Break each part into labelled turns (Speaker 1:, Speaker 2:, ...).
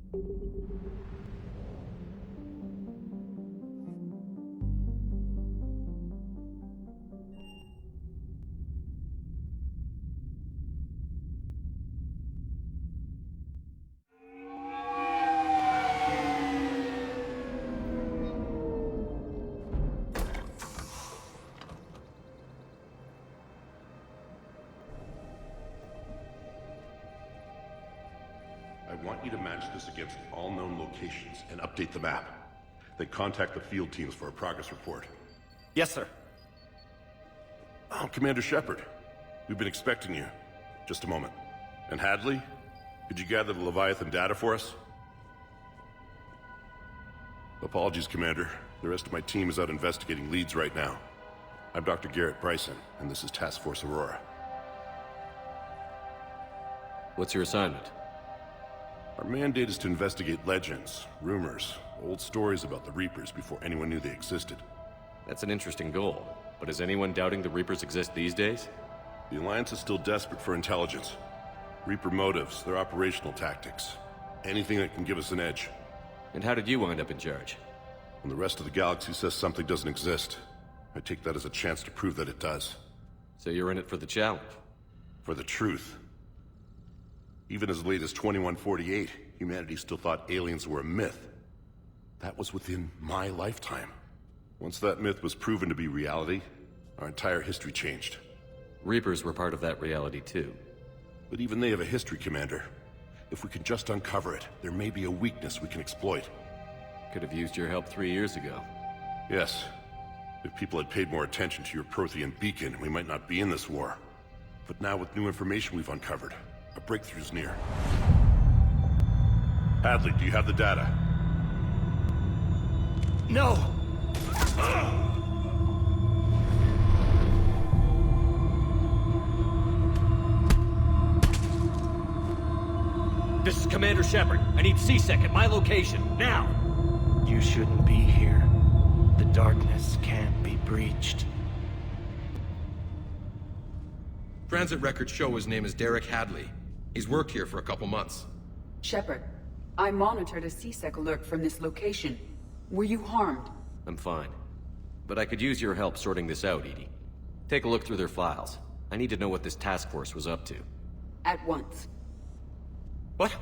Speaker 1: I want you to match this against all known locations and update the map. Then contact the field teams for a progress report.
Speaker 2: Yes, sir.
Speaker 1: Oh, Commander Shepard. We've been expecting you. Just a moment. And Hadley? Could you gather the Leviathan data for us? Apologies, Commander. The rest of my team is out investigating leads right now. I'm Dr. Garrett Bryson, and this is Task Force Aurora.
Speaker 3: What's your assignment?
Speaker 1: Our mandate is to investigate legends, rumors, old stories about the Reapers before anyone knew they existed.
Speaker 3: That's an interesting goal, but is anyone doubting the Reapers exist these days?
Speaker 1: The Alliance is still desperate for intelligence. Reaper motives, their operational tactics. Anything that can give us an edge.
Speaker 3: And how did you wind up in charge?
Speaker 1: When the rest of the galaxy says something doesn't exist, I take that as a chance to prove that it does.
Speaker 3: So you're in it for the challenge?
Speaker 1: For the truth. Even as late as 2148, humanity still thought aliens were a myth. That was within my lifetime. Once that myth was proven to be reality, our entire history changed.
Speaker 3: Reapers were part of that reality too.
Speaker 1: But even they have a history, Commander. If we can just uncover it, there may be a weakness we can exploit.
Speaker 3: Could have used your help 3 years ago.
Speaker 1: Yes. If people had paid more attention to your Prothean beacon, we might not be in this war. But now with new information we've uncovered, a breakthrough's near. Hadley, do you have the data?
Speaker 2: No!
Speaker 3: This is Commander Shepard. I need C-Sec at my location, now!
Speaker 2: You shouldn't be here. The darkness can't be breached.
Speaker 4: Transit records show his name is Derek Hadley. He's worked here for a couple months.
Speaker 5: Shepard, I monitored a C-Sec alert from this location. Were you harmed?
Speaker 3: I'm fine. But I could use your help sorting this out, Edie. Take a look through their files. I need to know what this task force was up to.
Speaker 5: At once.
Speaker 2: What?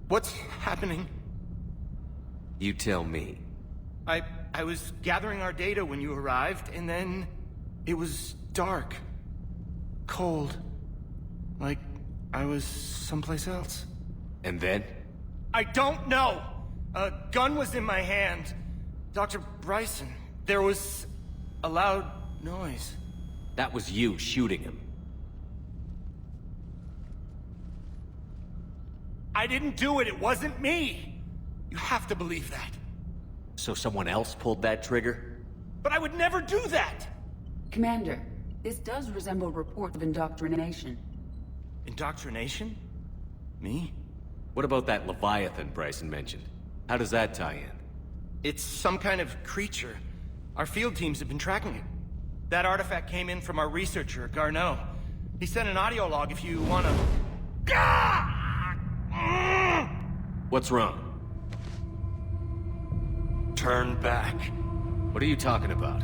Speaker 2: What's happening?
Speaker 3: You tell me.
Speaker 2: I was gathering our data when you arrived, and then it was dark. Cold. Like I was someplace else.
Speaker 3: And then?
Speaker 2: I don't know! A gun was in my hand. Dr. Bryson, there was a loud noise.
Speaker 3: That was you shooting him.
Speaker 2: I didn't do it, it wasn't me! You have to believe that.
Speaker 3: So someone else pulled that trigger?
Speaker 2: But I would never do that!
Speaker 5: Commander, this does resemble reports of indoctrination.
Speaker 2: Indoctrination? Me?
Speaker 3: What about that Leviathan Bryson mentioned? How does that tie in?
Speaker 2: It's some kind of creature. Our field teams have been tracking it. That artifact came in from our researcher, Garneau. He sent an audio log if you wanna...
Speaker 3: What's wrong?
Speaker 2: Turn back.
Speaker 3: What are you talking about?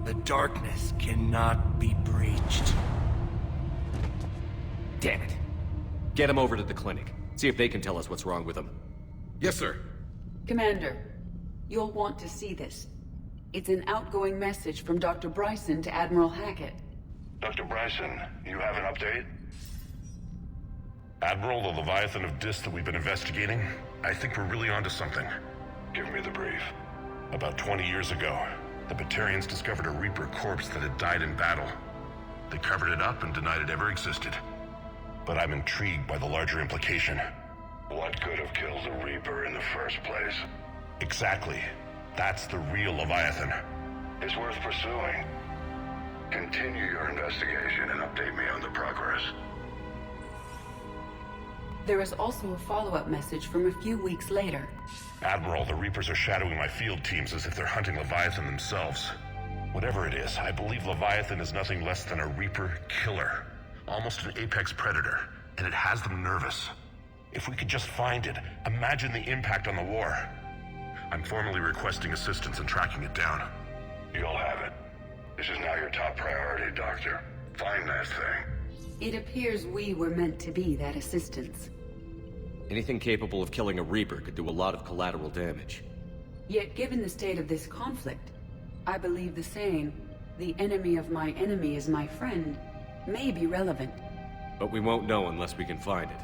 Speaker 2: The darkness cannot be breached.
Speaker 3: Damn it. Get him over to the clinic. See if they can tell us what's wrong with him.
Speaker 4: Yes, sir.
Speaker 5: Commander, you'll want to see this. It's an outgoing message from Dr. Bryson to Admiral Hackett.
Speaker 1: Dr. Bryson, you have an update? Admiral, the Leviathan of Dis that we've been investigating, I think we're really onto something. Give me the brief. About 20 years ago, the Batarians discovered a Reaper corpse that had died in battle. They covered it up and denied it ever existed. But I'm intrigued by the larger implication. What could have killed the Reaper in the first place? Exactly. That's the real Leviathan. It's worth pursuing. Continue your investigation and update me on the progress.
Speaker 5: There is also a follow-up message from a few weeks later.
Speaker 1: Admiral, the Reapers are shadowing my field teams as if they're hunting Leviathan themselves. Whatever it is, I believe Leviathan is nothing less than a Reaper killer. Almost an apex predator. and it has them nervous. If we could just find it, imagine the impact on the war. I'm formally requesting assistance in tracking it down.
Speaker 6: You'll have it. This is now your top priority, Doctor. Find that thing.
Speaker 5: It appears we were meant to be that assistance.
Speaker 3: Anything capable of killing a Reaper could do a lot of collateral damage.
Speaker 5: Yet given the state of this conflict, I believe the saying, "The enemy of my enemy is my friend," may be relevant.
Speaker 3: But we won't know unless we can find it.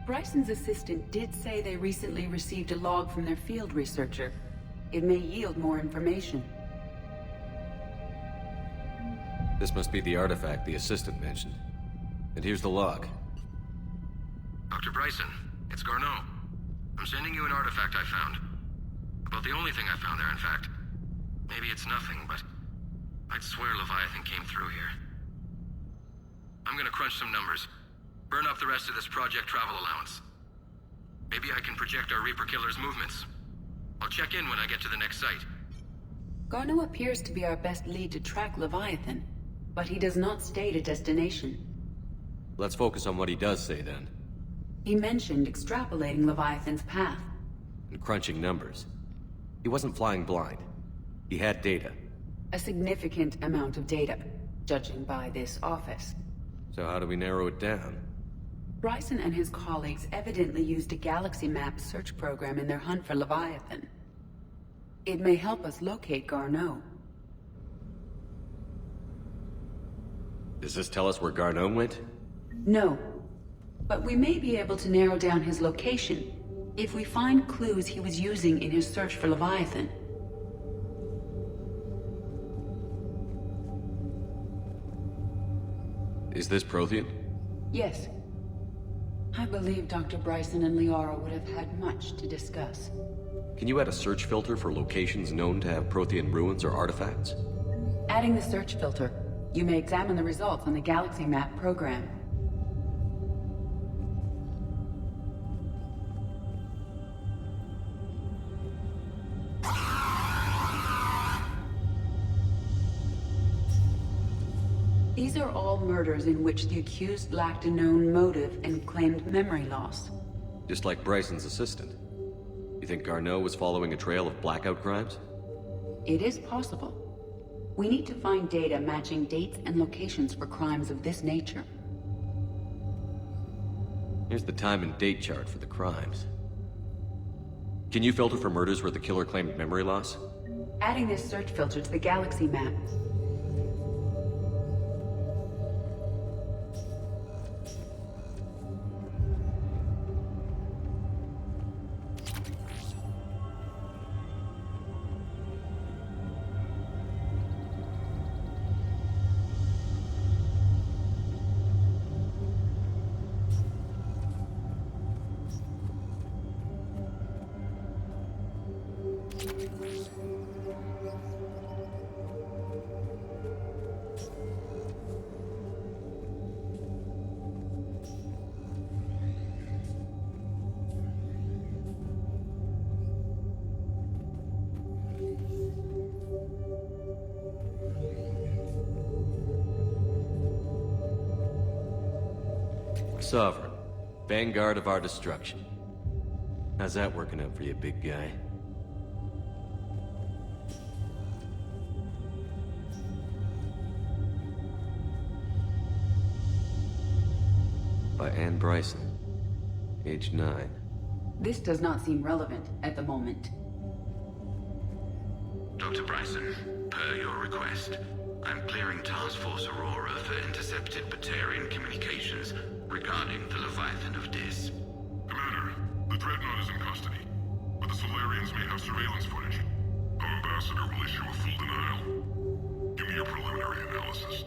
Speaker 5: Bryson's assistant did say they recently received a log from their field researcher. It may yield more information.
Speaker 3: This must be the artifact the assistant mentioned. And here's the log.
Speaker 4: Dr. Bryson, it's Garneau. I'm sending you an artifact I found. About the only thing I found there, in fact. Maybe it's nothing, but I'd swear Leviathan came through here. I'm gonna crunch some numbers. Burn up the rest of this project travel allowance. Maybe I can project our Reaper Killer's movements. I'll check in when I get to the next site.
Speaker 5: Garneau appears to be our best lead to track Leviathan, but he does not state a destination.
Speaker 3: Let's focus on what he does say then.
Speaker 5: He mentioned extrapolating Leviathan's path.
Speaker 3: And crunching numbers. He wasn't flying blind. He had data.
Speaker 5: A significant amount of data, judging by this office.
Speaker 3: So how do we narrow it down?
Speaker 5: Bryson and his colleagues evidently used a galaxy map search program in their hunt for Leviathan. It may help us locate Garneau.
Speaker 3: Does this tell us where Garneau went?
Speaker 5: No, but we may be able to narrow down his location if we find clues he was using in his search for Leviathan.
Speaker 3: Is this Prothean?
Speaker 5: Yes. I believe Dr. Bryson and Liara would have had much to discuss.
Speaker 3: Can you add a search filter for locations known to have Prothean ruins or artifacts?
Speaker 5: Adding the search filter, you may examine the results on the Galaxy Map program. These are all murders in which the accused lacked a known motive and claimed memory loss.
Speaker 3: Just like Bryson's assistant. You think Garneau was following a trail of blackout crimes?
Speaker 5: It is possible. We need to find data matching dates and locations for crimes of this nature.
Speaker 3: Here's the time and date chart for the crimes. Can you filter for murders where the killer claimed memory loss?
Speaker 5: Adding this search filter to the Galaxy Map.
Speaker 3: Sovereign. Vanguard of our destruction. How's that working out for you, big guy? By Anne Bryson. Age 9.
Speaker 5: This does not seem relevant at the moment.
Speaker 6: Dr. Bryson, per your request, I'm clearing Task Force Aurora for intercepted Batarian communications regarding the Leviathan of Dis.
Speaker 7: Commander, the Dreadnought is in custody, but the Solarians may have surveillance footage. Our ambassador will issue a full denial. Give me your preliminary analysis.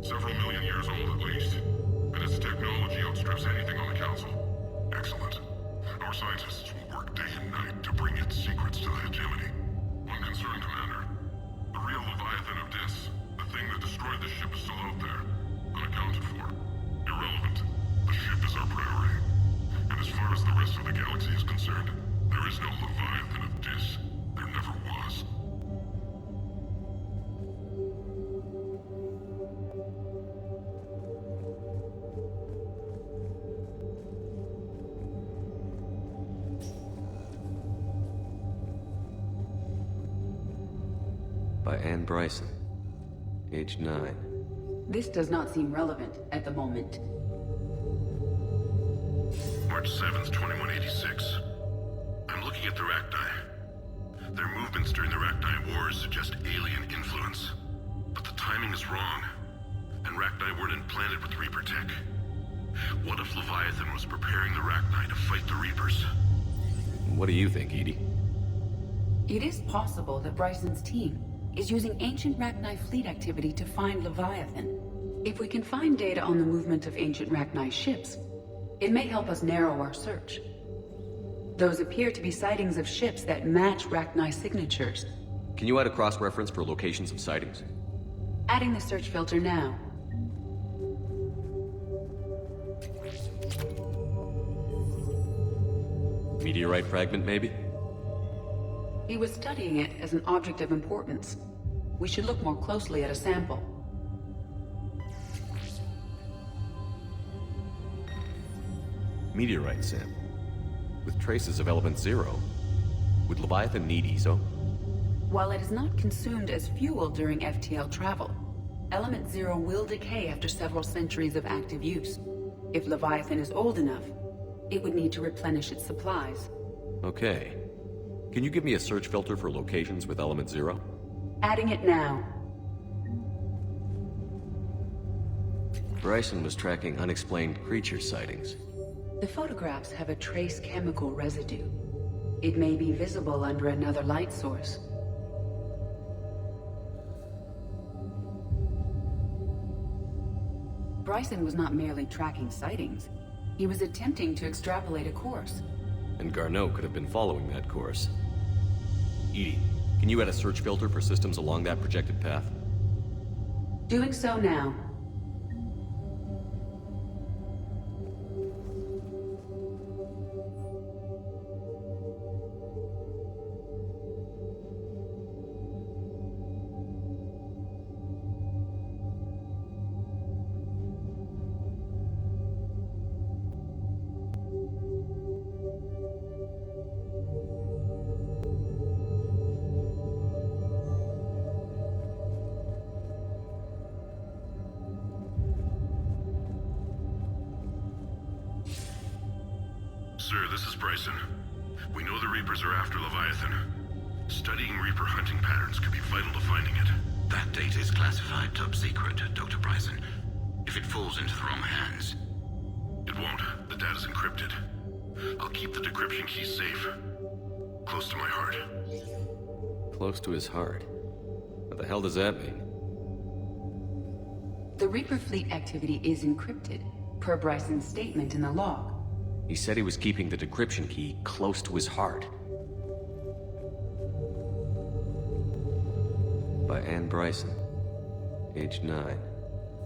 Speaker 7: Several million years old at least, and its technology outstrips anything on the Council. Excellent. Our scientists will work day and night to bring its secrets to the hegemony. One concern, Commander. The real Leviathan of Dis, the thing that destroyed the ship, is still out there, unaccounted for. Irrelevant. The ship is our priority. And as far as the rest of the galaxy is concerned, there is no Leviathan of Dis. There never was.
Speaker 3: By Anne Bryson. Age 9.
Speaker 5: This does not seem relevant at the moment.
Speaker 7: March 7th, 2186. I'm looking at the Rachni. Their movements during the Rachni Wars suggest alien influence. But the timing is wrong. And Rachni weren't implanted with Reaper tech. What if Leviathan was preparing the Rachni to fight the Reapers?
Speaker 3: What do you think, Edie?
Speaker 5: It is possible that Bryson's team is using ancient Rachni fleet activity to find Leviathan. If we can find data on the movement of ancient Rachni ships, it may help us narrow our search. Those appear to be sightings of ships that match Rachni signatures.
Speaker 3: Can you add a cross-reference for locations of sightings?
Speaker 5: Adding the search filter now.
Speaker 3: Meteorite fragment, maybe?
Speaker 5: He was studying it as an object of importance. We should look more closely at a sample.
Speaker 3: Meteorite sample. With traces of element 0. Would Leviathan need ESO?
Speaker 5: While it is not consumed as fuel during FTL travel, element 0 will decay after several centuries of active use. If Leviathan is old enough, it would need to replenish its supplies.
Speaker 3: Okay. Can you give me a search filter for locations with element 0?
Speaker 5: Adding it now.
Speaker 3: Bryson was tracking unexplained creature sightings.
Speaker 5: The photographs have a trace chemical residue. It may be visible under another light source. Bryson was not merely tracking sightings. He was attempting to extrapolate a course.
Speaker 3: And Garneau could have been following that course. Edie, can you add a search filter for systems along that projected path?
Speaker 5: Doing so now.
Speaker 7: Sir, this is Bryson. We know the Reapers are after Leviathan. Studying Reaper hunting patterns could be vital to finding it.
Speaker 6: That data is classified top secret, Dr. Bryson. If it falls into the wrong hands...
Speaker 7: It won't. The data's encrypted. I'll keep the decryption key safe. Close to my heart.
Speaker 3: Close to his heart. What the hell does that mean?
Speaker 5: The Reaper fleet activity is encrypted, per Bryson's statement in the log.
Speaker 3: He said he was keeping the decryption key close to his heart. By Anne Bryson. Age 9.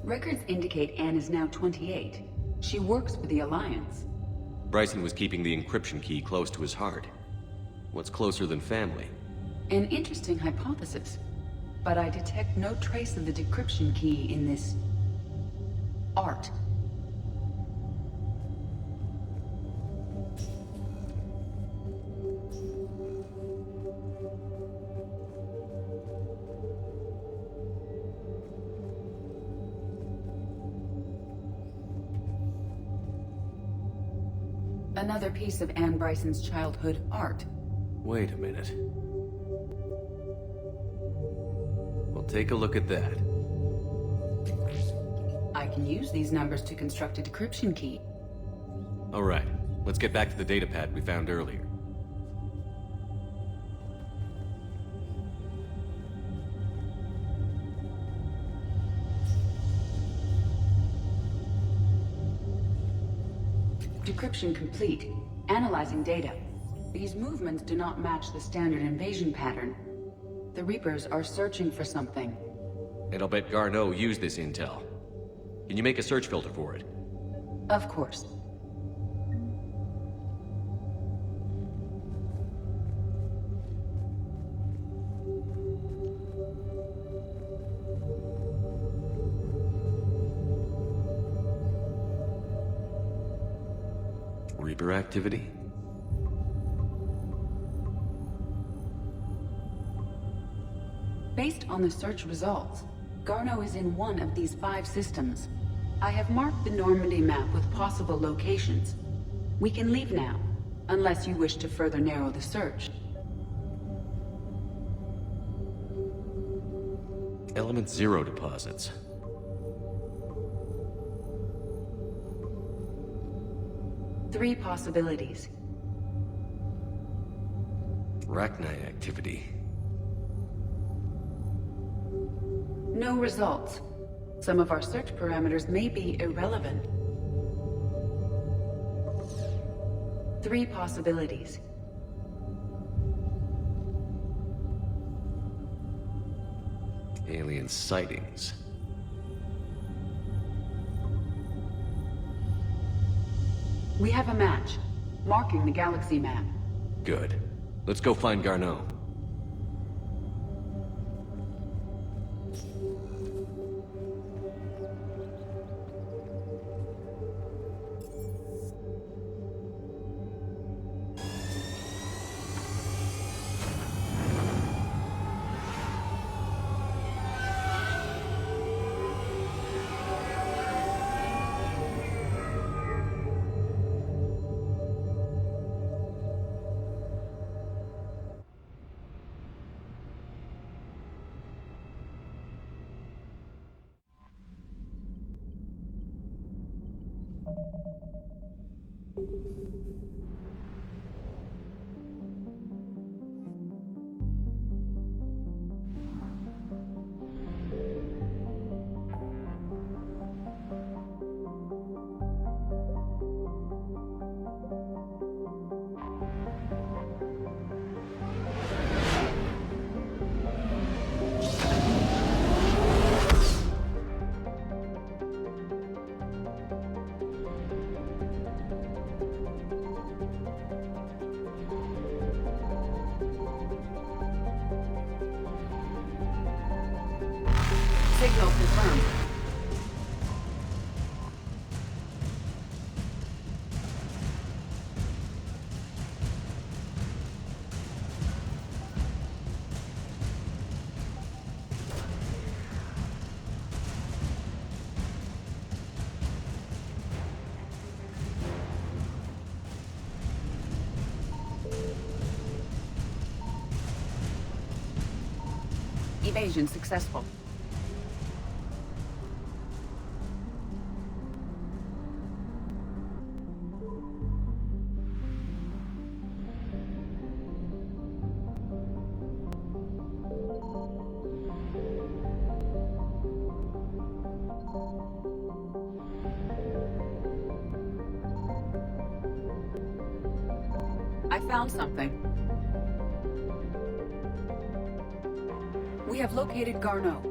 Speaker 5: Records indicate Anne is now 28. She works for the Alliance.
Speaker 3: Bryson was keeping the encryption key close to his heart. What's closer than family?
Speaker 5: An interesting hypothesis, but I detect no trace of the decryption key in this... art. Another piece of Anne Bryson's childhood art.
Speaker 3: Wait a minute. Well, take a look at that.
Speaker 5: I can use these numbers to construct a decryption key.
Speaker 3: All right, let's get back to the datapad we found earlier.
Speaker 5: Decryption complete. Analyzing data. These movements do not match the standard invasion pattern. The Reapers are searching for something.
Speaker 3: And I'll bet Garneau used this intel. Can you make a search filter for it?
Speaker 5: Of course.
Speaker 3: Reaper activity?
Speaker 5: Based on the search results, Garneau is in one of these 5 systems. I have marked the Normandy map with possible locations. We can leave now, unless you wish to further narrow the search.
Speaker 3: Element 0 deposits.
Speaker 5: Three possibilities.
Speaker 3: Rachni activity.
Speaker 5: No results. Some of our search parameters may be irrelevant. Three possibilities.
Speaker 3: Alien sightings.
Speaker 5: We have a match, marking the galaxy map.
Speaker 3: Good. Let's go find Garneau.
Speaker 5: Signal confirmed. Evasion successful. I found something. We have located Garneau.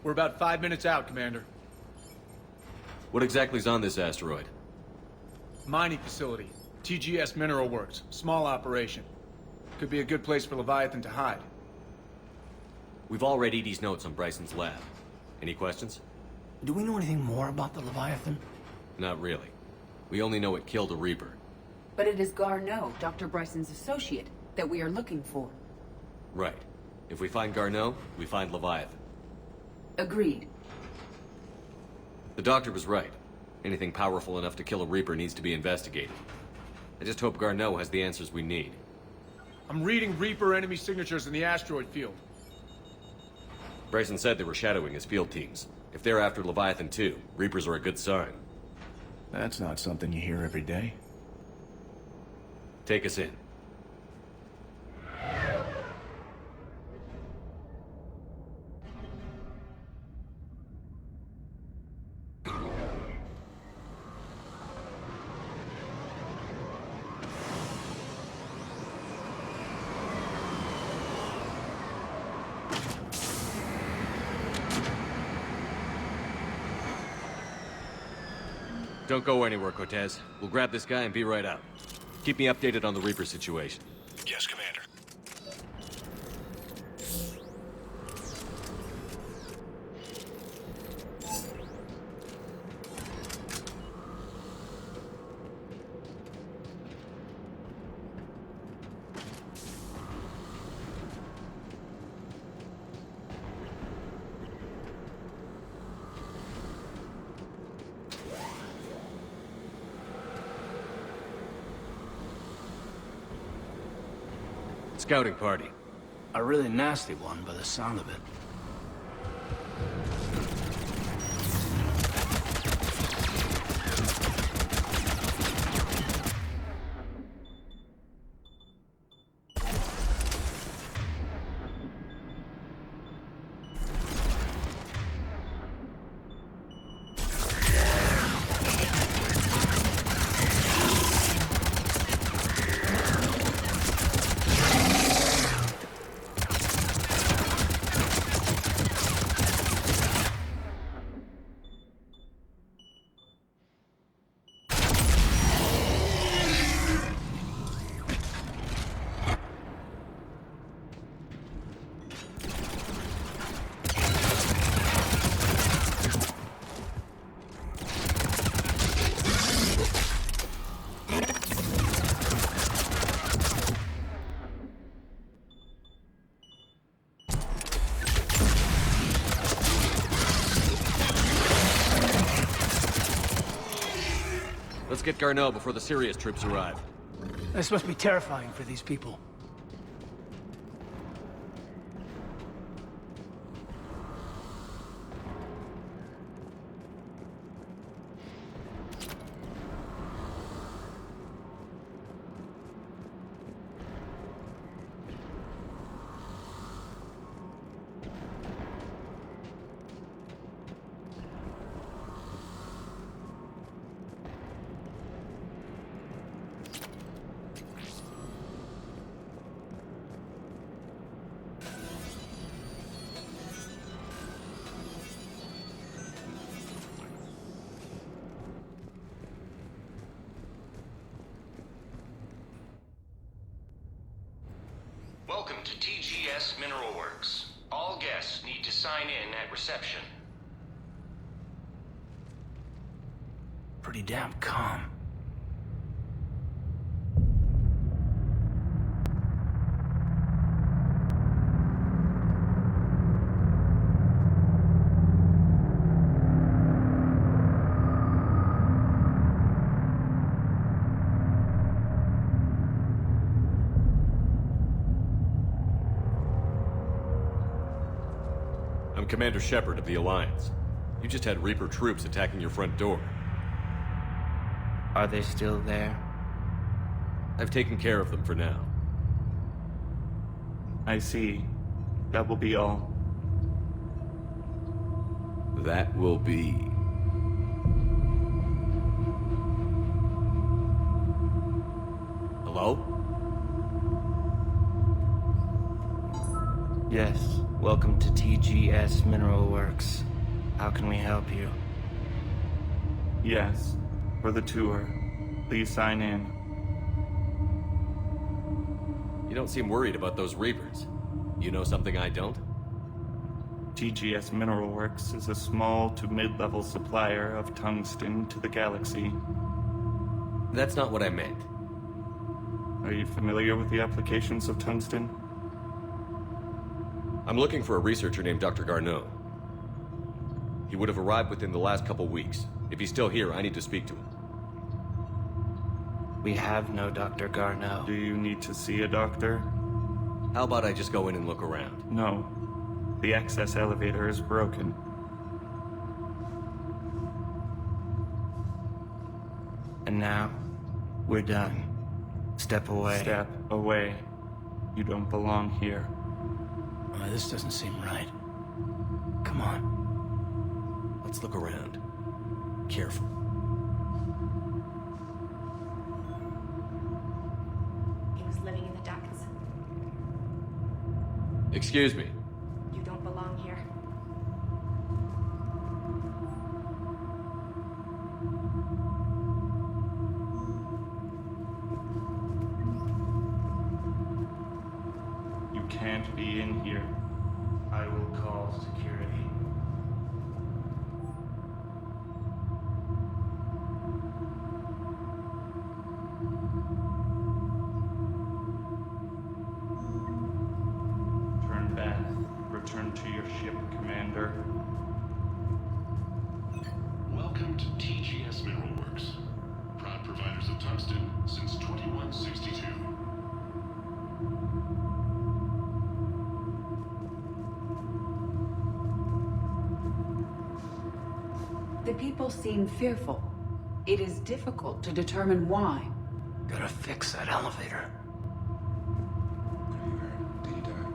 Speaker 8: We're about 5 minutes out, Commander.
Speaker 3: What exactly is on this asteroid?
Speaker 8: Mining facility. TGS Mineral Works. Small operation. Could be a good place for Leviathan to hide.
Speaker 3: We've all read Edie's notes on Bryson's lab. Any questions?
Speaker 9: Do we know anything more about the Leviathan?
Speaker 3: Not really. We only know it killed a Reaper.
Speaker 5: But it is Garneau, Dr. Bryson's associate, that we are looking for.
Speaker 3: Right. If we find Garneau, we find Leviathan.
Speaker 5: Agreed.
Speaker 3: The doctor was right. Anything powerful enough to kill a Reaper needs to be investigated. I just hope Garneau has the answers we need.
Speaker 8: I'm reading Reaper enemy signatures in the asteroid field.
Speaker 3: Bryson said they were shadowing his field teams. If they're after Leviathan too, Reapers are a good sign.
Speaker 10: That's not something you hear every day.
Speaker 3: Take us in. Don't go anywhere, Cortez. We'll grab this guy and be right out. Keep me updated on the Reaper situation.
Speaker 1: Yes, Commander.
Speaker 3: Scouting party.
Speaker 9: A really nasty one by the sound of it.
Speaker 3: Let's get Garneau before the Sirius troops arrive.
Speaker 9: This must be terrifying for these people.
Speaker 11: Welcome to TGS Mineral Works. All guests need to sign in at reception.
Speaker 9: Pretty damn calm.
Speaker 3: I'm Commander Shepard of the Alliance. You just had Reaper troops attacking your front door.
Speaker 2: Are they still there?
Speaker 3: I've taken care of them for now.
Speaker 2: I see. That will be all.
Speaker 3: That will be... Hello?
Speaker 2: Yes, welcome to TGS Mineral Works. How can we help you?
Speaker 12: Yes, for the tour. Please sign in.
Speaker 3: You don't seem worried about those Reapers. You know something I don't?
Speaker 12: TGS Mineral Works is a small to mid-level supplier of tungsten to the galaxy.
Speaker 3: That's not what I meant.
Speaker 12: Are you familiar with the applications of tungsten?
Speaker 3: I'm looking for a researcher named Dr. Garneau. He would have arrived within the last couple weeks. If he's still here, I need to speak to him.
Speaker 2: We have no Dr. Garneau.
Speaker 12: Do you need to see a doctor?
Speaker 3: How about I just go in and look around?
Speaker 12: No. The access elevator is broken.
Speaker 2: And now, we're done. Step away.
Speaker 12: Step away. You don't belong here.
Speaker 9: This doesn't seem right. Come on.
Speaker 3: Let's look around. Careful.
Speaker 13: He was living in the ducts.
Speaker 3: Excuse me.
Speaker 13: You don't belong here.
Speaker 12: You can't be in here.
Speaker 2: I will call security.
Speaker 12: Turn back. Return to your ship, Commander.
Speaker 7: Welcome to TGS Mineral Works. Proud providers of tungsten since 2162.
Speaker 5: The people seem fearful. It is difficult to determine why.
Speaker 9: Gotta fix that elevator.
Speaker 14: Did he die?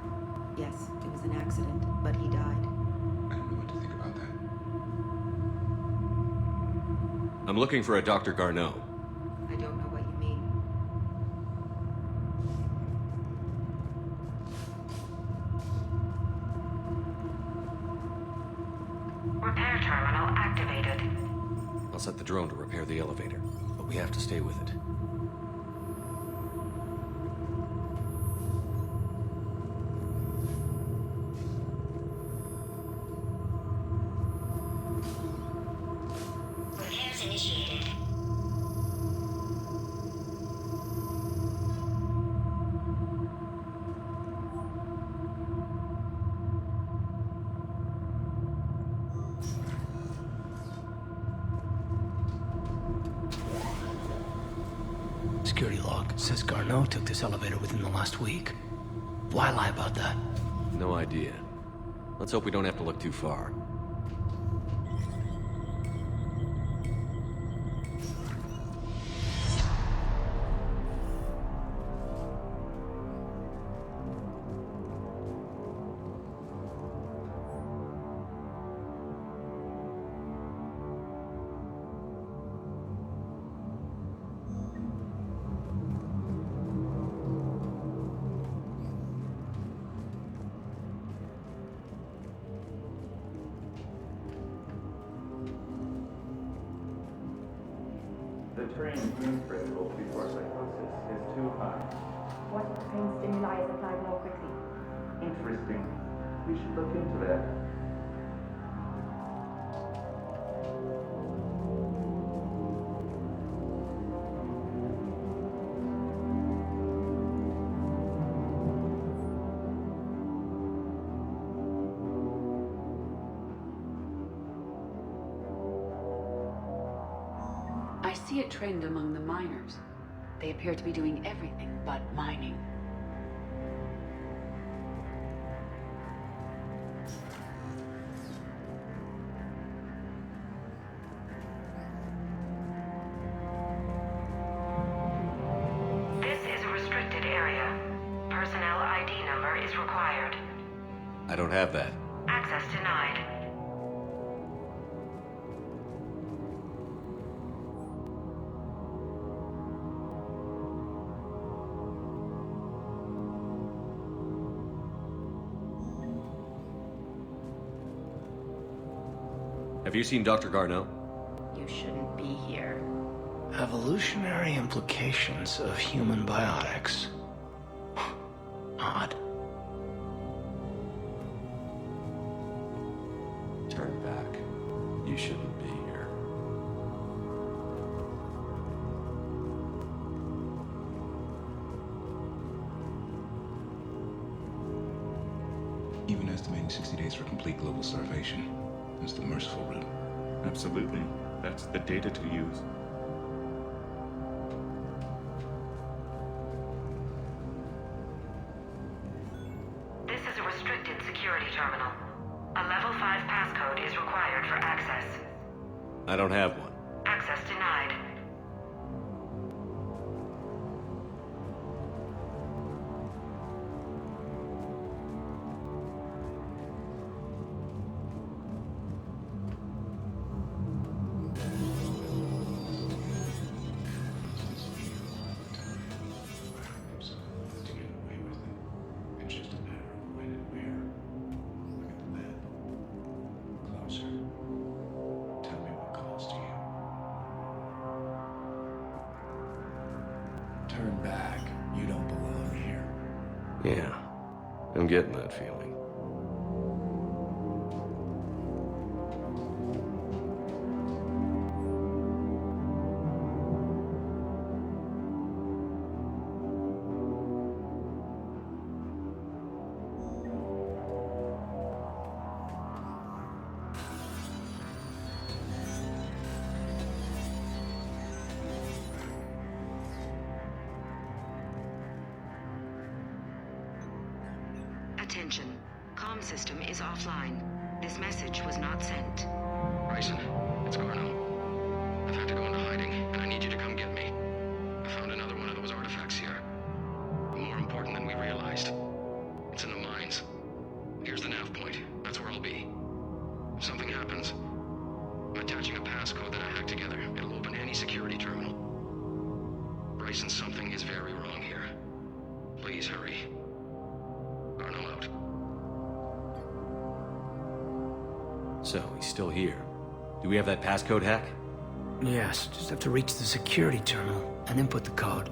Speaker 13: Yes, it was an accident, but he died.
Speaker 14: I don't know what to think about that.
Speaker 3: I'm looking for a Dr. Garneau.
Speaker 13: I don't know what you mean.
Speaker 15: Repair terminal activated.
Speaker 3: I'll set the drone to repair the elevator, but we have to stay with it.
Speaker 15: Repairs initiated.
Speaker 9: Security log says Garneau took this elevator within the last week. Why lie about that?
Speaker 3: No idea. Let's hope we don't have to look too far.
Speaker 12: The train's moon threshold before psychosis is too high.
Speaker 13: What brain stimuli is applied more quickly?
Speaker 12: Interesting. We should look into that.
Speaker 5: I see a trend among the miners. They appear to be doing everything but mining.
Speaker 15: This is a restricted area. Personnel ID number is required.
Speaker 3: I don't have that.
Speaker 15: Access denied.
Speaker 3: Have you seen Dr. Garneau?
Speaker 13: You shouldn't be here.
Speaker 9: Evolutionary implications of human biotics. Odd.
Speaker 14: Turn back. You shouldn't be here. Even estimating 60 days for complete global starvation is the merciful route.
Speaker 12: Absolutely. That's the data to use.
Speaker 15: This is a restricted security terminal. A level 5 passcode is required for access.
Speaker 3: I don't have one.
Speaker 15: Access denied.
Speaker 14: To get away with it. It's just a matter of when and where. Look at the map. Closer. Tell me what calls to you. Turn back. You don't belong here.
Speaker 3: Yeah, I'm getting that feeling.
Speaker 15: Attention. Comm system is offline. This message was not sent.
Speaker 4: Bryson, it's Garneau. I've had to go into hiding, and I need you to come get me. I found another one of those artifacts here. More important than we realized. It's in the mines. Here's the nav point. That's where I'll be. If something happens, I'm attaching a passcode that I hacked together. It'll open any security terminal. Bryson, something is very wrong here. Please hurry. Garneau out.
Speaker 3: So, he's still here. Do we have that passcode hack?
Speaker 9: Yes, just have to reach the security terminal and input the code.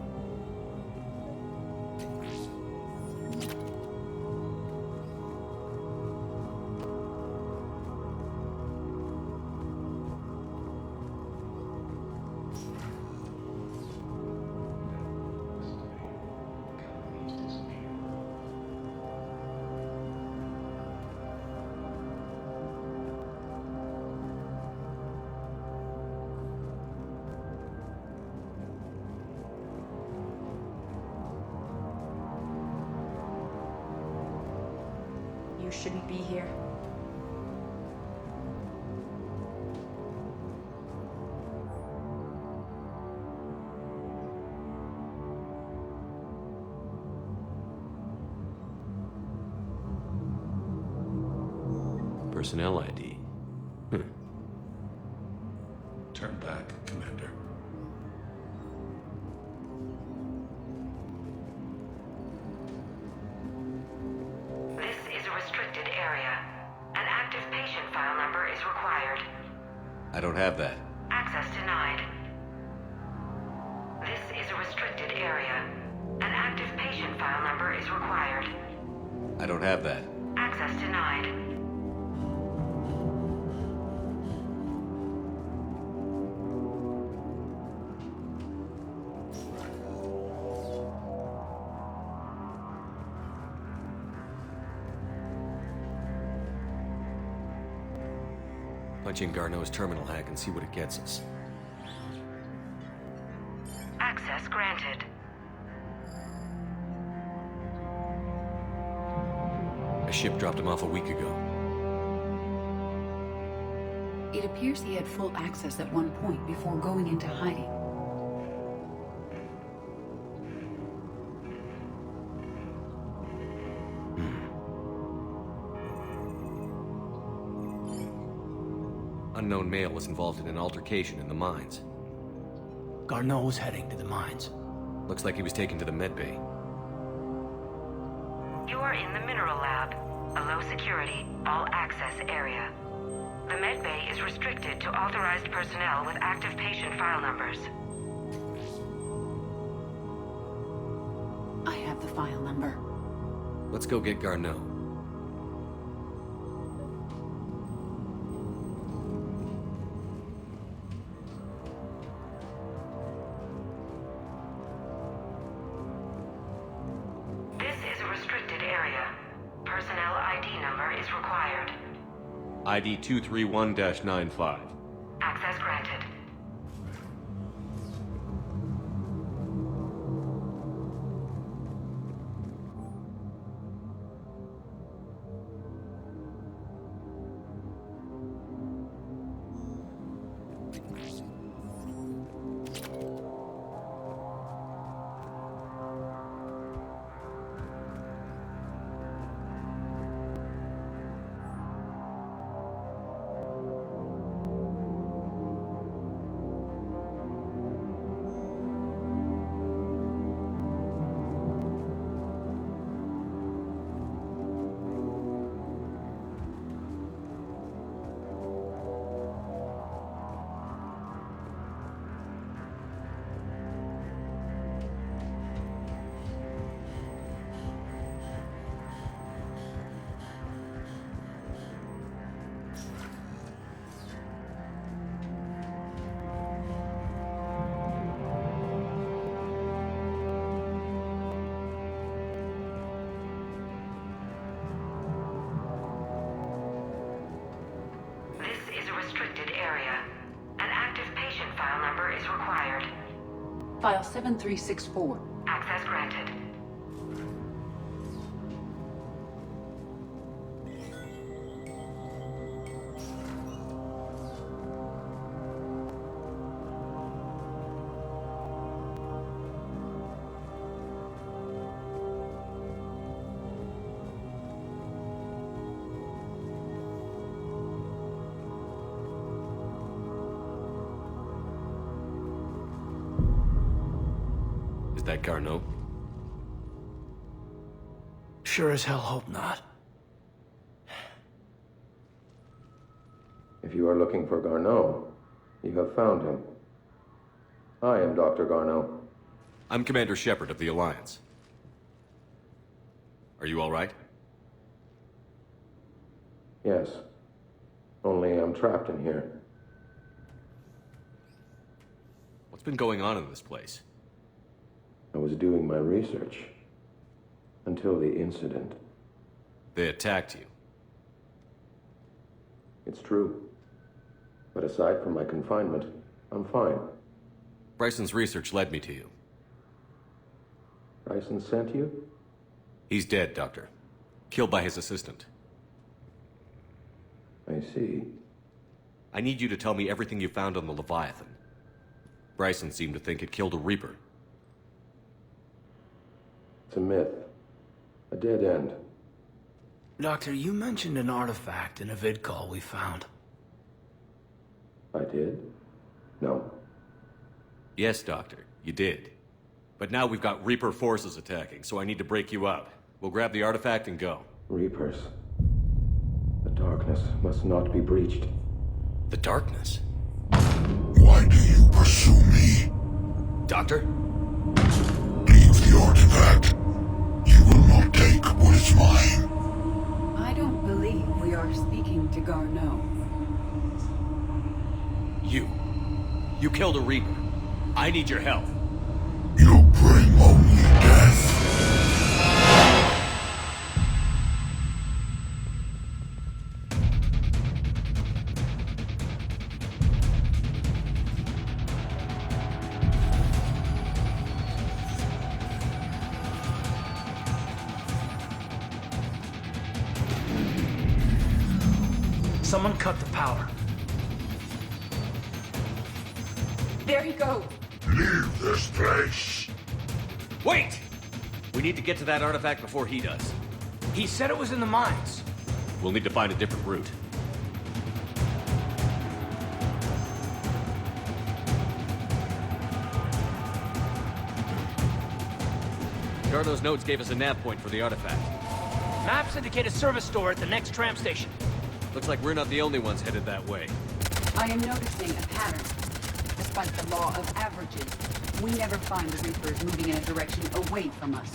Speaker 13: You shouldn't be here.
Speaker 3: Personnel ID.
Speaker 14: Turn back, Commander.
Speaker 15: This is a restricted area. An active patient file number is required.
Speaker 3: I don't have that.
Speaker 15: Access denied. This is a restricted area. An active patient file number is required.
Speaker 3: I don't have that.
Speaker 15: Access denied.
Speaker 3: Punch in Garneau's terminal hack and see what it gets us.
Speaker 15: Access granted.
Speaker 3: A ship dropped him off a week ago.
Speaker 5: It appears he had full access at one point before going into hiding.
Speaker 3: Unknown male was involved in an altercation in the mines.
Speaker 9: Garneau was heading to the mines.
Speaker 3: Looks like he was taken to the medbay.
Speaker 15: You are in the mineral lab, a low security, all access area. The med bay is restricted to authorized personnel with active patient file numbers.
Speaker 5: I have the file number.
Speaker 3: Let's go get Garneau.
Speaker 15: This is a restricted area. Personnel ID number is required.
Speaker 3: ID 231-95.
Speaker 15: Access granted.
Speaker 5: File 7364.
Speaker 15: Access granted.
Speaker 3: Is that Garneau?
Speaker 9: Sure as hell hope not.
Speaker 16: If you are looking for Garneau, you have found him. I am Dr. Garneau.
Speaker 3: I'm Commander Shepard of the Alliance. Are you all right?
Speaker 16: Yes. Only I'm trapped in here.
Speaker 3: What's been going on in this place?
Speaker 16: I was doing my research. Until the incident.
Speaker 3: They attacked you.
Speaker 16: It's true. But aside from my confinement, I'm fine.
Speaker 3: Bryson's research led me to you.
Speaker 16: Bryson sent you?
Speaker 3: He's dead, Doctor. Killed by his assistant.
Speaker 16: I see.
Speaker 3: I need you to tell me everything you found on the Leviathan. Bryson seemed to think it killed a Reaper.
Speaker 16: It's a myth. A dead end.
Speaker 9: Doctor, you mentioned an artifact in a vid call we found.
Speaker 16: I did? No.
Speaker 3: Yes, Doctor, you did. But now we've got Reaper forces attacking, so I need to break you up. We'll grab the artifact and go.
Speaker 16: Reapers. The darkness must not be breached.
Speaker 3: The darkness?
Speaker 7: Why do you pursue me?
Speaker 3: Doctor?
Speaker 7: Leave the artifact. You will not take what is mine.
Speaker 5: I don't believe we are speaking to Garneau.
Speaker 3: You killed a Reaper. I need your help.
Speaker 7: You bring only death.
Speaker 9: Someone cut the power.
Speaker 5: There he goes.
Speaker 7: Leave this place.
Speaker 3: Wait! We need to get to that artifact before he does.
Speaker 9: He said it was in the mines.
Speaker 3: We'll need to find a different route. Garneau's notes gave us a nav point for the artifact.
Speaker 9: Maps indicate a service store at the next tram station.
Speaker 3: Looks like we're not the only ones headed that way.
Speaker 5: I am noticing a pattern. Despite the law of averages, we never find the Reapers moving in a direction away from us.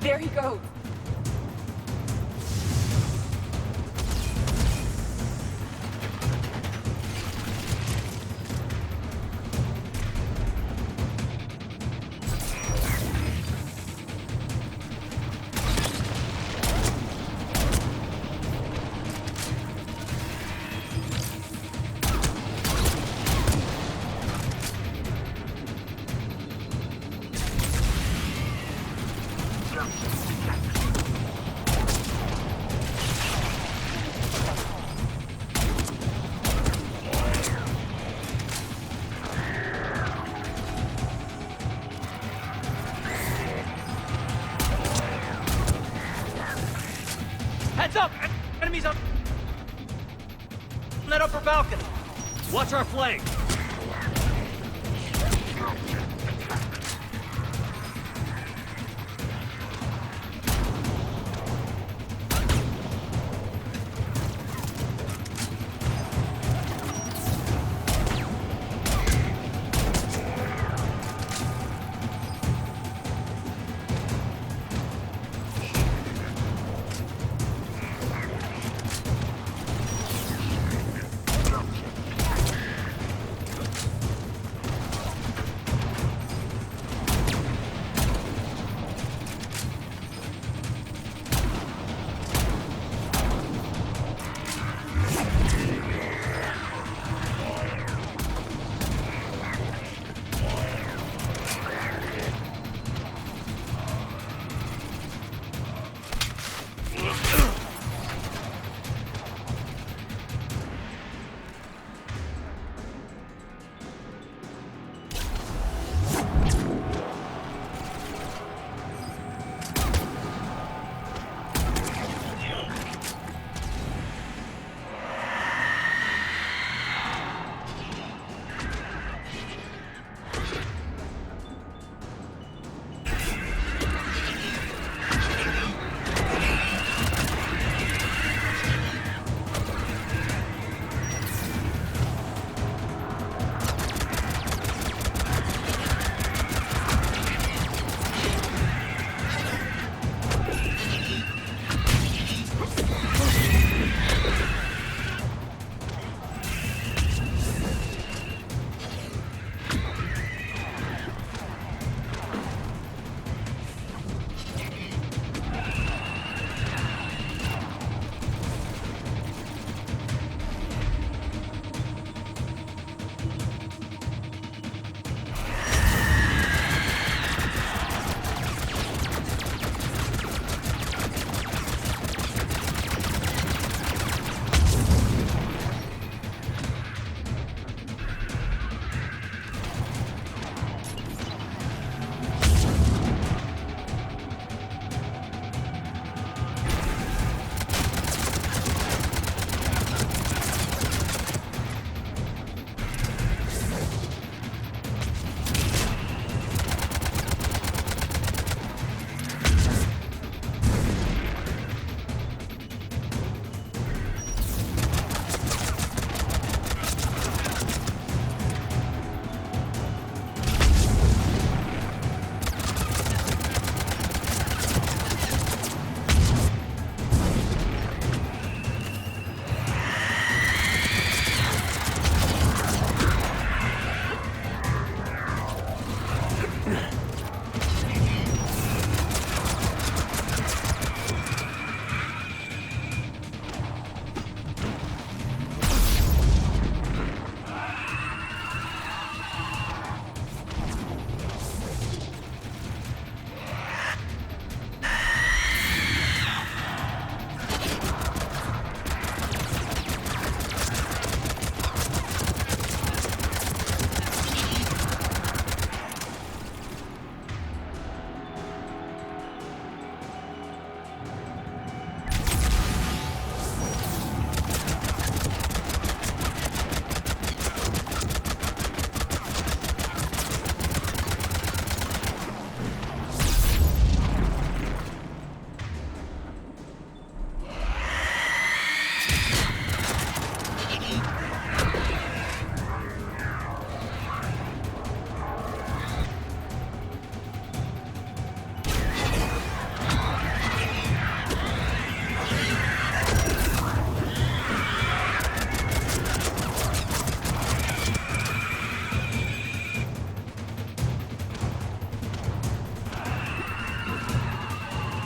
Speaker 5: There he goes.
Speaker 17: Heads up! Enemies up on that upper balcony.
Speaker 3: Watch our flank!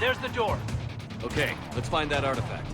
Speaker 17: There's the door.
Speaker 3: Okay, let's find that artifact.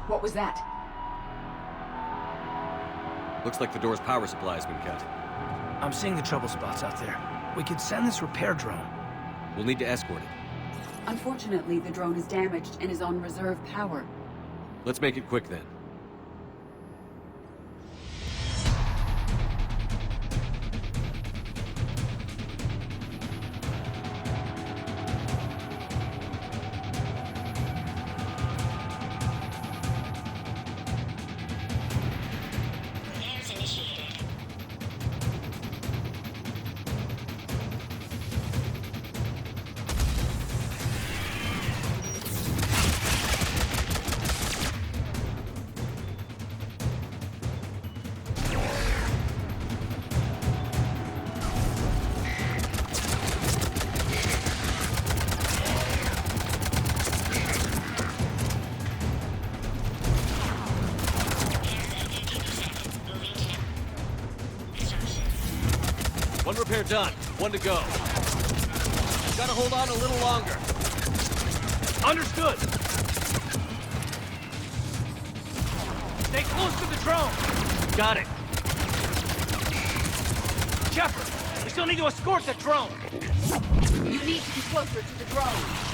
Speaker 5: What was that?
Speaker 3: Looks like the door's power supply has been cut.
Speaker 9: I'm seeing the trouble spots out there. We could send this repair drone.
Speaker 3: We'll need to escort it.
Speaker 5: Unfortunately, the drone is damaged and is on reserve power.
Speaker 3: Let's make it quick then. One repair done. One to go. Gotta hold on a little longer.
Speaker 17: Understood. Stay close to the drone. Got it. Shepard, we still need to escort the drone.
Speaker 5: You need to be closer to the drone.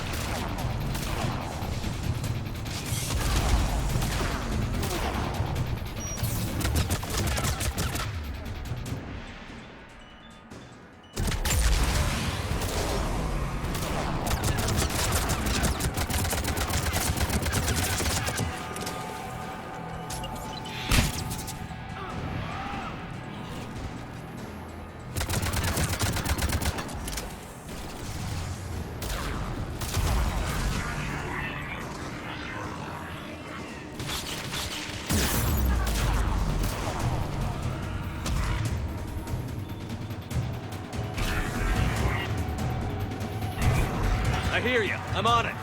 Speaker 3: I hear you. I'm on it.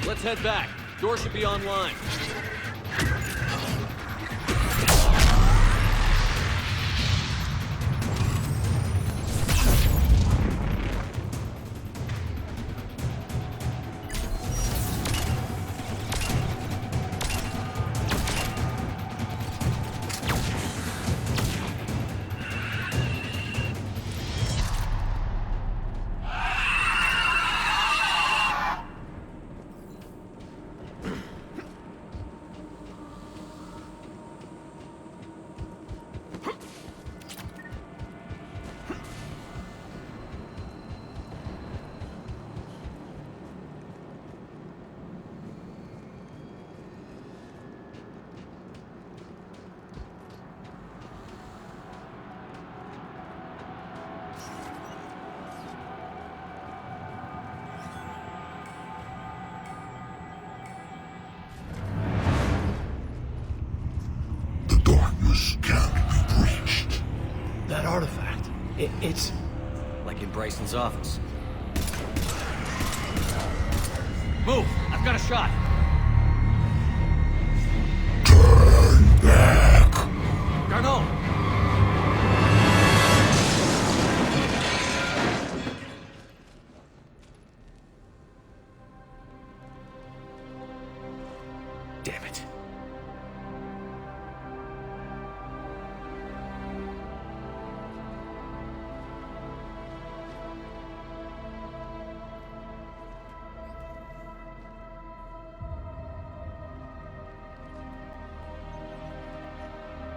Speaker 3: Let's head back. Door should be online.
Speaker 9: It's...
Speaker 3: Like in Bryson's office.
Speaker 17: Move! I've got a shot!
Speaker 1: Turn back!
Speaker 17: Garneau!
Speaker 3: Damn it.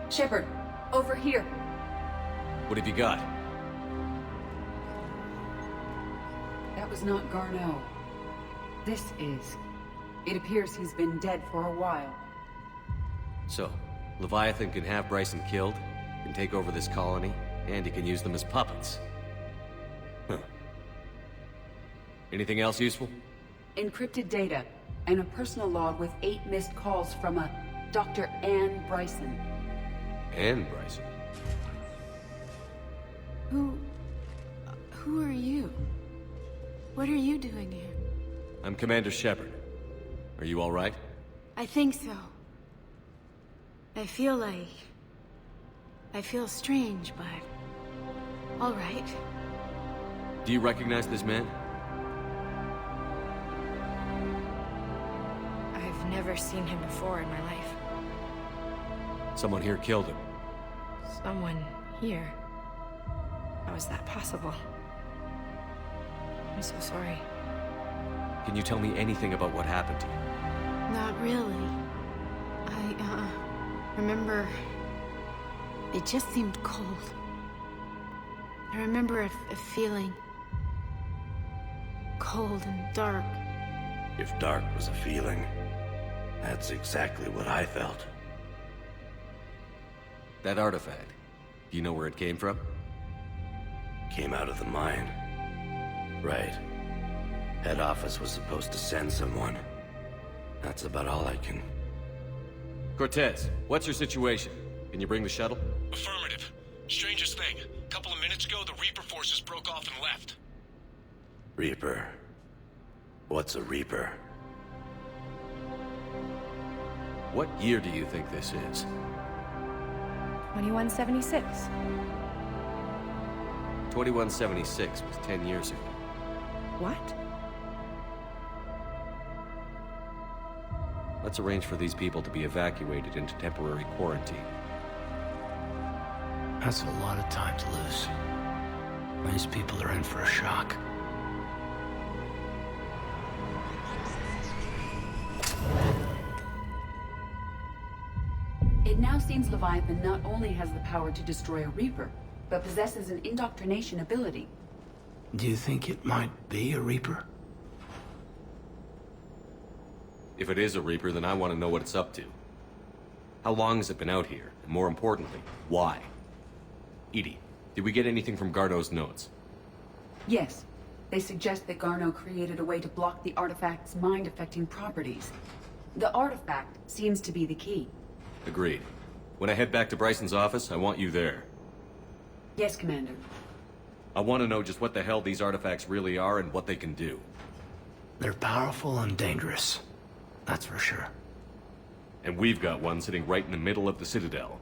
Speaker 5: Shepard, over here.
Speaker 3: What have you got?
Speaker 5: That was not Garneau. This is. It appears he's been dead for a while.
Speaker 3: So, Leviathan can have Bryson killed, can take over this colony, and he can use them as puppets. Huh. Anything else useful?
Speaker 5: Encrypted data, and a personal log with 8 missed calls from a Dr. Ann Bryson.
Speaker 3: Ann Bryson?
Speaker 18: Who are you? What are you doing here?
Speaker 3: I'm Commander Shepard. Are you all right?
Speaker 18: I think so. I feel strange, but... all right.
Speaker 3: Do you recognize this man?
Speaker 13: I've never seen him before in my life.
Speaker 3: Someone here killed him.
Speaker 13: Someone here? How is that possible? I'm so sorry.
Speaker 3: Can you tell me anything about what happened to you?
Speaker 18: Not really. I remember... it just seemed cold. I remember a feeling... cold and dark.
Speaker 19: If dark was a feeling, that's exactly what I felt.
Speaker 3: That artifact, do you know where it came from?
Speaker 19: Came out of the mine. Right. Head office was supposed to send someone. That's about all I can...
Speaker 3: Cortez, what's your situation? Can you bring the shuttle?
Speaker 20: Affirmative. Strangest thing. Couple of minutes ago, the Reaper forces broke off and left.
Speaker 19: Reaper? What's a Reaper?
Speaker 3: What year do you think this is?
Speaker 13: 2176.
Speaker 3: 2176 was 10 years ago.
Speaker 13: What?
Speaker 3: Let's arrange for these people to be evacuated into temporary quarantine.
Speaker 9: That's a lot of time to lose. These people are in for a shock.
Speaker 5: It now seems Leviathan not only has the power to destroy a Reaper, but possesses an indoctrination ability.
Speaker 9: Do you think it might be a Reaper?
Speaker 3: If it is a Reaper, then I want to know what it's up to. How long has it been out here? And more importantly, why? Edie, did we get anything from Garneau's notes?
Speaker 5: Yes. They suggest that Garneau created a way to block the artifact's mind-affecting properties. The artifact seems to be the key.
Speaker 3: Agreed. When I head back to Bryson's office, I want you there.
Speaker 5: Yes, Commander.
Speaker 3: I want to know just what the hell these artifacts really are and what they can do.
Speaker 9: They're powerful and dangerous. That's for sure.
Speaker 3: And we've got one sitting right in the middle of the Citadel.